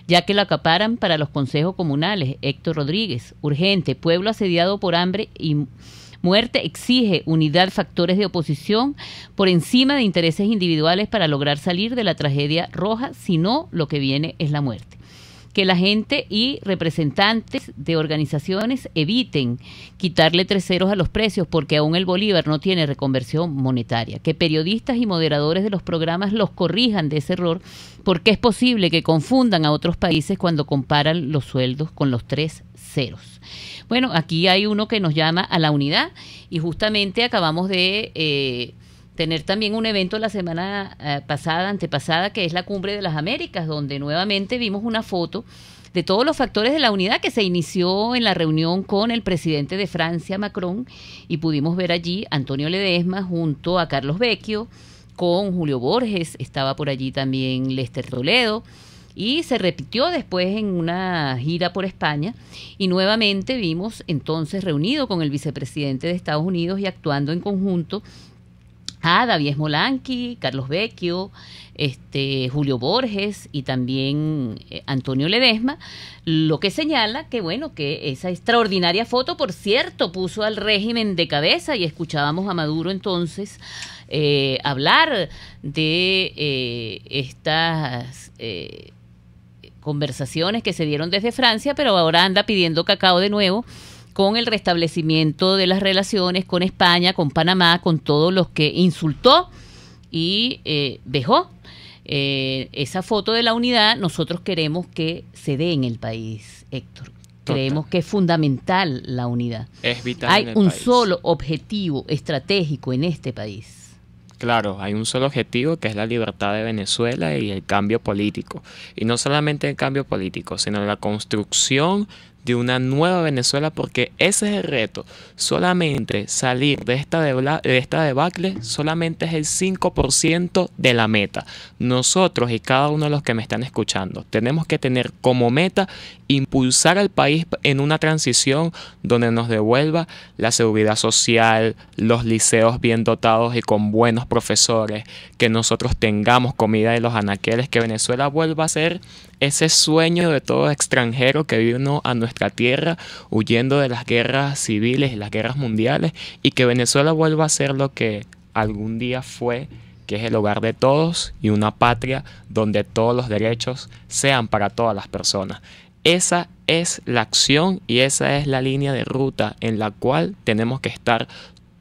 ya que lo acaparan para los consejos comunales. Héctor Rodríguez. Urgente, pueblo asediado por hambre y muerte exige unidad, factores de oposición por encima de intereses individuales para lograr salir de la tragedia roja, si no, lo que viene es la muerte. Que la gente y representantes de organizaciones eviten quitarle 3 ceros a los precios porque aún el bolívar no tiene reconversión monetaria. Que periodistas y moderadores de los programas los corrijan de ese error, porque es posible que confundan a otros países cuando comparan los sueldos con los 3 ceros. Bueno, aquí hay uno que nos llama a la unidad y justamente acabamos de tener también un evento la semana antepasada, que es la Cumbre de las Américas, donde nuevamente vimos una foto de todos los factores de la unidad que se inició en la reunión con el presidente de Francia, Macron, y pudimos ver allí a Antonio Ledesma junto a Carlos Vecchio, con Julio Borges, estaba por allí también Lester Toledo, y se repitió después en una gira por España, y nuevamente vimos entonces reunido con el vicepresidente de Estados Unidos y actuando en conjunto David Molanqui, Carlos Vecchio, Julio Borges y también Antonio Ledesma, lo que señala que, bueno, que esa extraordinaria foto, por cierto, puso al régimen de cabeza, y escuchábamos a Maduro entonces hablar de estas conversaciones que se dieron desde Francia, pero ahora anda pidiendo cacao de nuevo con el restablecimiento de las relaciones con España, con Panamá, con todos los que insultó y vejó. Esa foto de la unidad nosotros queremos que se dé en el país, Héctor. Creemos que es fundamental la unidad. Es vital. Hay un solo objetivo estratégico en este país. Claro, hay un solo objetivo, que es la libertad de Venezuela y el cambio político. Y no solamente el cambio político, sino la construcción de una nueva Venezuela, porque ese es el reto. Solamente salir de esta debacle solamente es el 5% de la meta. Nosotros y cada uno de los que me están escuchando tenemos que tener como meta impulsar al país en una transición donde nos devuelva la seguridad social, los liceos bien dotados y con buenos profesores, que nosotros tengamos comida de los anaqueles, que Venezuela vuelva a ser ese sueño de todo extranjero que vino a nuestra tierra huyendo de las guerras civiles y las guerras mundiales, y que Venezuela vuelva a ser lo que algún día fue, que es el hogar de todos y una patria donde todos los derechos sean para todas las personas. Esa es la acción y esa es la línea de ruta en la cual tenemos que estar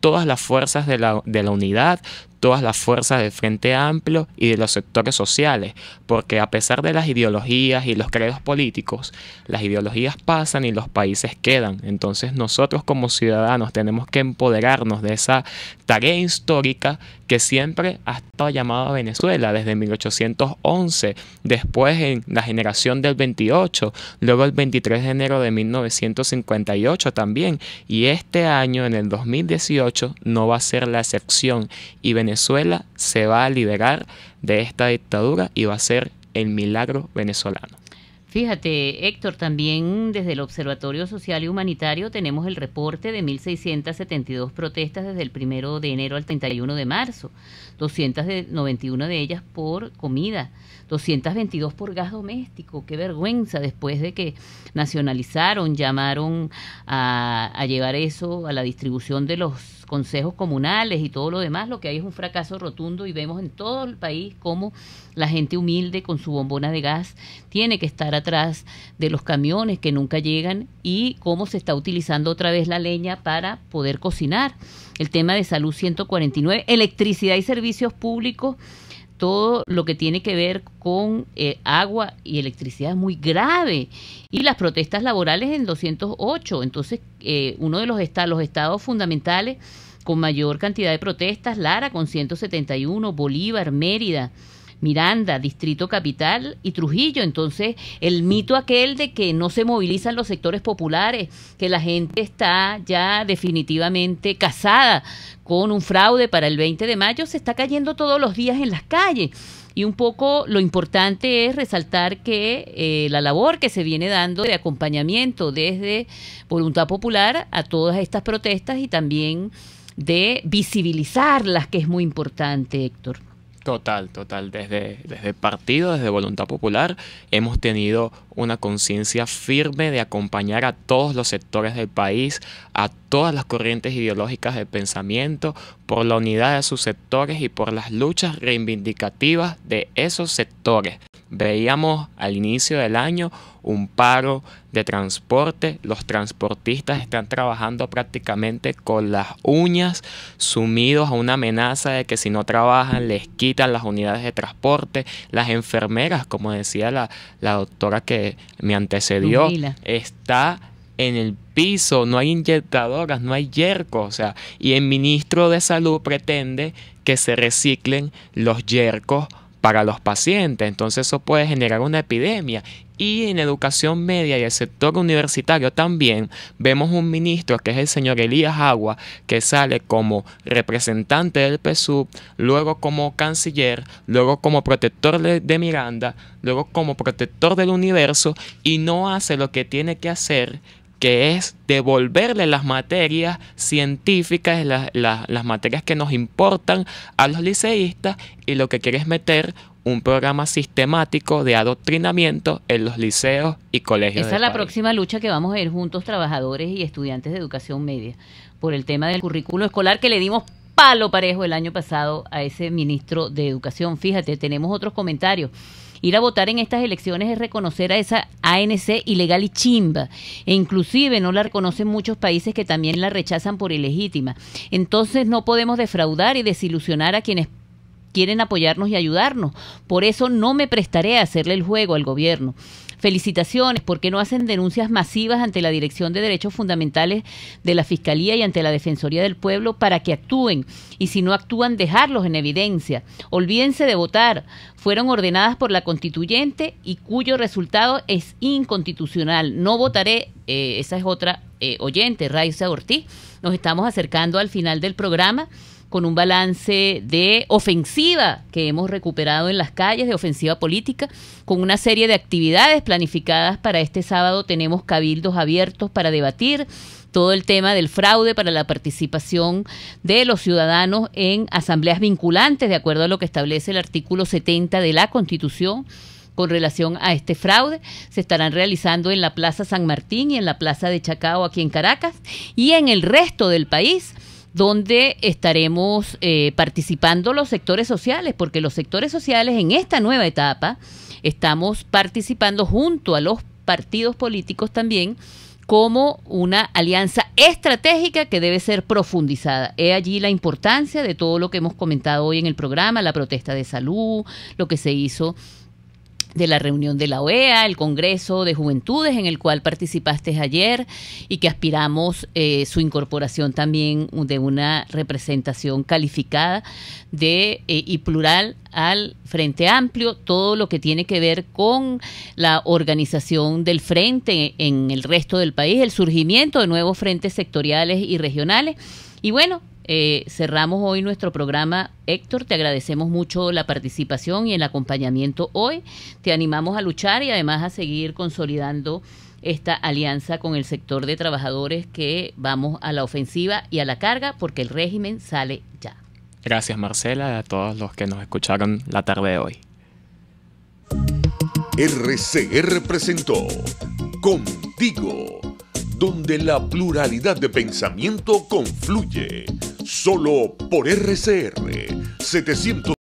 todas las fuerzas de la unidad, todas las fuerzas del Frente Amplio y de los sectores sociales, porque a pesar de las ideologías y los credos políticos, las ideologías pasan y los países quedan. Entonces nosotros como ciudadanos tenemos que empoderarnos de esa tarea histórica que siempre ha estado llamada Venezuela desde 1811, después en la generación del 28, luego el 23 de enero de 1958 también, y este año, en el 2018, no va a ser la excepción, y Venezuela se va a liberar de esta dictadura y va a ser el milagro venezolano. Fíjate, Héctor, también desde el Observatorio Social y Humanitario tenemos el reporte de 1.672 protestas desde el 1 de enero al 31 de marzo, 291 de ellas por comida, 222 por gas doméstico. Qué vergüenza, después de que nacionalizaron, llamaron a llevar eso a la distribución de los consejos comunales y todo lo demás. Lo que hay es un fracaso rotundo, y vemos en todo el país cómo la gente humilde con su bombona de gas tiene que estar atrás de los camiones que nunca llegan, y cómo se está utilizando otra vez la leña para poder cocinar. El tema de salud 149, electricidad y servicios públicos, todo lo que tiene que ver con agua y electricidad es muy grave, y las protestas laborales en 208. Entonces, uno de los estados fundamentales con mayor cantidad de protestas, Lara con 171, Bolívar, Mérida, Miranda, Distrito Capital y Trujillo. Entonces, el mito aquel de que no se movilizan los sectores populares, que la gente está ya definitivamente casada con un fraude para el 20 de mayo, se está cayendo todos los días en las calles. Y un poco lo importante es resaltar que la labor que se viene dando de acompañamiento desde Voluntad Popular a todas estas protestas, y también de visibilizarlas, que es muy importante, Héctor. Total. Desde el partido, desde Voluntad Popular, hemos tenido una conciencia firme de acompañar a todos los sectores del país, a todas las corrientes ideológicas del pensamiento, por la unidad de sus sectores y por las luchas reivindicativas de esos sectores. Veíamos al inicio del año un paro de transporte. Los transportistas están trabajando prácticamente con las uñas, sumidos a una amenaza de que si no trabajan les quitan las unidades de transporte. Las enfermeras, como decía la doctora que me antecedió, está en el piso, no hay inyectadoras, no hay yercos, o sea, y el ministro de Salud pretende que se reciclen los yercos para los pacientes. Entonces eso puede generar una epidemia. Y en educación media y el sector universitario también vemos un ministro, que es el señor Elías Agua, que sale como representante del PSUV, luego como canciller, luego como protector de Miranda, luego como protector del universo, y no hace lo que tiene que hacer, que es devolverle las materias científicas, las materias que nos importan a los liceístas, y lo que quiere es meter un programa sistemático de adoctrinamiento en los liceos y colegios. Esa es la próxima lucha que vamos a ir juntos, trabajadores y estudiantes de educación media, por el tema del currículo escolar, que le dimos palo parejo el año pasado a ese ministro de Educación. Fíjate, tenemos otros comentarios. Ir a votar en estas elecciones es reconocer a esa ANC ilegal y chimba, e inclusive no la reconocen muchos países que también la rechazan por ilegítima. Entonces no podemos defraudar y desilusionar a quienes quieren apoyarnos y ayudarnos. Por eso no me prestaré a hacerle el juego al gobierno. Felicitaciones, porque no hacen denuncias masivas ante la Dirección de Derechos Fundamentales de la Fiscalía y ante la Defensoría del Pueblo para que actúen, y si no actúan, dejarlos en evidencia. Olvídense de votar. Fueron ordenadas por la Constituyente y cuyo resultado es inconstitucional. No votaré. Esa es otra oyente, Raiza Ortiz. Nos estamos acercando al final del programa, con un balance de ofensiva que hemos recuperado en las calles, de ofensiva política, con una serie de actividades planificadas para este sábado. Tenemos cabildos abiertos para debatir todo el tema del fraude para la participación de los ciudadanos en asambleas vinculantes, de acuerdo a lo que establece el artículo 70 de la Constitución. Con relación a este fraude, se estarán realizando en la Plaza San Martín y en la Plaza de Chacao aquí en Caracas, y en el resto del país, donde estaremos participando los sectores sociales, porque los sectores sociales en esta nueva etapa estamos participando junto a los partidos políticos también, como una alianza estratégica que debe ser profundizada. He allí la importancia de todo lo que hemos comentado hoy en el programa, la protesta de salud, lo que se hizo de la reunión de la OEA, el Congreso de Juventudes en el cual participaste ayer, y que aspiramos su incorporación también de una representación calificada y plural al Frente Amplio, todo lo que tiene que ver con la organización del frente en el resto del país, el surgimiento de nuevos frentes sectoriales y regionales. Y bueno, cerramos hoy nuestro programa. Héctor, te agradecemos mucho la participación y el acompañamiento hoy. Te animamos a luchar y además a seguir consolidando esta alianza con el sector de trabajadores, que vamos a la ofensiva y a la carga, porque el régimen sale ya. Gracias, Marcela, a todos los que nos escucharon la tarde de hoy. RCR presentó Contigo, donde la pluralidad de pensamiento confluye. Solo por RCR 710